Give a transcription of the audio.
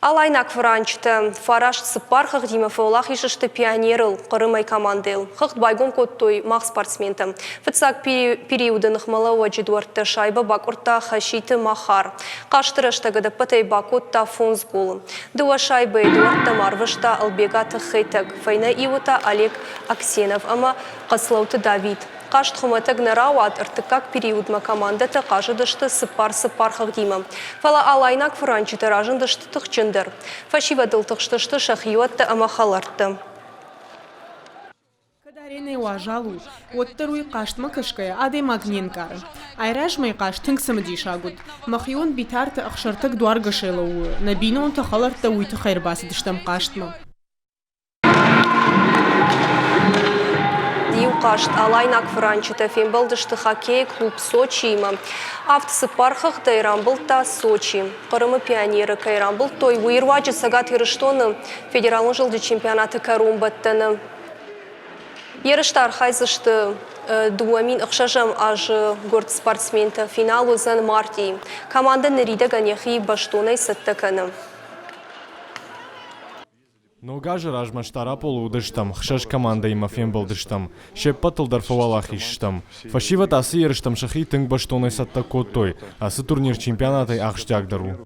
Алайнак Франчты, Фараш Сыпар Хагдимов Олах Ишишты пионерыл, Қырымай командыл. Хыхт байгон коттой мақ спортсменті. Фытсак периодынық малауа жидуарты шайба бакурта хашиты махар. Қаштырыштығы пытай бакутта фонсгул. Дуа шайбы Эдуардта Марвышта Албегаты Хейтек. Файна Ивута Олег Аксенов, ама Қаслауты Давид. Қашт хуматык нарауат ыртыкак периодма командаты қажыдышты Сыпар Хагдима. Фала алайнак Франчты ражындышты тұқчындыр. Фашива дылтықштышты шахиуатты амахаларты. Кадарене уажалу, оттаруй қаштма кышкая аде магненкары. Айражмай қашт тыңсымыди шагуд. Махион битарты ақшыртык дуаргышылу. Набинон тахаларты уйты хайрбасы дыштам қаштма. Қашт алайнак Франчты фембалдышты хоккей клуб Сочи има. Автысы пархах Тайрамбылта Сочи. Қырымы пионеры Кайрамбыл той уйырваджы сагат еріштоны федералын жылды чемпионаты карумбаттыны. Еріштар хайзышты дуамин ұқшажам ажы горд спортсменті финал өзін марти. Команда нәриді ганехи баштонай сыттықыны. Ногажы ражмаштара полу удыштам, хшаш команда има фембалдыштам. Шеппатылдар фавалах иштам. Фашива тасы еріштам шахи тыңг баштонай сатта коттой, асы турнир чемпионатай ақштягдару.